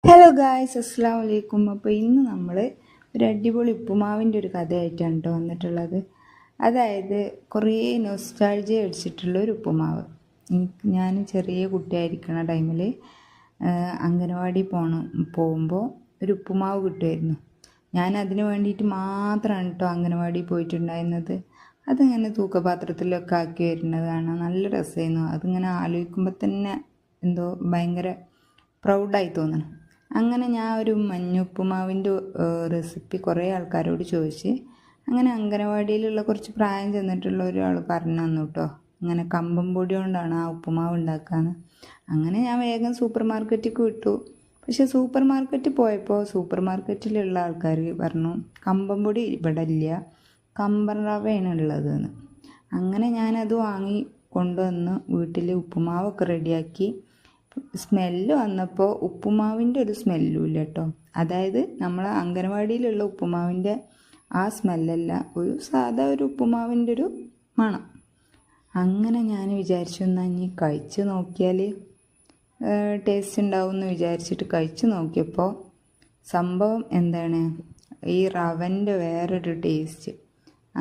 Hello guys, അസ്സലാമു അലൈക്കും. അപ്പോൾ ഇന്ന് നമ്മൾ ഒരു അടിപൊളി ഉപ്പുമാവിൻ്റെ ഒരു കഥയായിട്ടാണ് കേട്ടോ വന്നിട്ടുള്ളത്. അതായത് കുറേ നൊസ്റ്റാൾജിയ അടിച്ചിട്ടുള്ള ഒരു ഉപ്പുമാവ്. ഞാൻ ചെറിയ കുട്ടിയായിരിക്കുന്ന ടൈമിൽ അംഗനവാടി പോകുമ്പോൾ ഒരു ഉപ്പുമാവ് കിട്ടുമായിരുന്നു. ഞാൻ അതിന് വേണ്ടിയിട്ട് മാത്രമാണ് കേട്ടോ അംഗനവാടി പോയിട്ടുണ്ടായിരുന്നത്. അതിങ്ങനെ തൂക്കപാത്രത്തിലൊക്കെ ആക്കി വരുന്നത് കാണാൻ നല്ല രസമായിരുന്നു. അതിങ്ങനെ ആലോചിക്കുമ്പോൾ തന്നെ എന്തോ ഭയങ്കര പ്രൗഡായി തോന്നണം. അങ്ങനെ ഞാൻ ഒരു മഞ്ഞുപ്പുമാവിൻ്റെ റെസിപ്പി കുറേ ആൾക്കാരോട് ചോദിച്ച് അങ്ങനെ അംഗനവാടിയിലുള്ള കുറച്ച് പ്രായം ചെന്നിട്ടുള്ള ഒരാൾ പറഞ്ഞു തന്നു കേട്ടോ. അങ്ങനെ കമ്പം പൊടി കൊണ്ടാണ് ആ ഉപ്പുമാവ് ഉണ്ടാക്കാന്ന്. അങ്ങനെ ഞാൻ വേഗം സൂപ്പർ മാർക്കറ്റിലേക്ക് വിട്ടു. പക്ഷെ സൂപ്പർ മാർക്കറ്റിൽ പോയപ്പോൾ സൂപ്പർ മാർക്കറ്റിലുള്ള ആൾക്കാർ പറഞ്ഞു കമ്പം പൊടി ഇവിടെ ഇല്ല, കമ്പൻ റവയാണ് ഉള്ളതെന്ന്. അങ്ങനെ ഞാനത് വാങ്ങി കൊണ്ടുവന്ന് വീട്ടിൽ ഉപ്പുമാവൊക്കെ റെഡിയാക്കി. സ്മെല്ല് വന്നപ്പോൾ ഉപ്പുമാവിൻ്റെ ഒരു സ്മെല്ലും ഇല്ല കേട്ടോ. അതായത് നമ്മൾ അംഗനവാടിയിലുള്ള ഉപ്പുമാവിൻ്റെ ആ സ്മെല്ലല്ല, ഒരു സാധാ ഒരു ഉപ്പുമാവിൻ്റെ ഒരു മണം. അങ്ങനെ ഞാൻ വിചാരിച്ചു എന്നാൽ ഇനി കഴിച്ച് നോക്കിയാൽ ടേസ്റ്റ് ഉണ്ടാവും എന്ന് വിചാരിച്ചിട്ട് കഴിച്ച് നോക്കിയപ്പോൾ സംഭവം എന്താണ്, ഈ റവൻ്റെ വേറൊരു ടേസ്റ്റ്.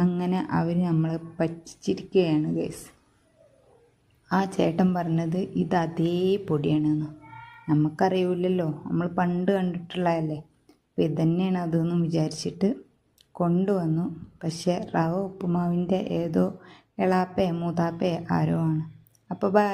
അങ്ങനെ അവർ നമ്മളെ പറ്റിച്ചിരിക്കുകയാണ് ഗൈസ്. ആ ചേട്ടൻ പറഞ്ഞത് ഇത് അതേ പൊടിയാണെന്ന്. നമുക്കറിയില്ലല്ലോ, നമ്മൾ പണ്ട് കണ്ടിട്ടുള്ളതല്ലേ. അപ്പോൾ ഇതന്നെയാണ് അതെന്ന് വിചാരിച്ചിട്ട് കൊണ്ടുവന്നു. പക്ഷേ റവ ഉപ്പുമാവിൻ്റെ ഏതോ എളാപ്പയോ മൂതാപ്പയോ ആരോ ആണ്. അപ്പോൾ ബൈ.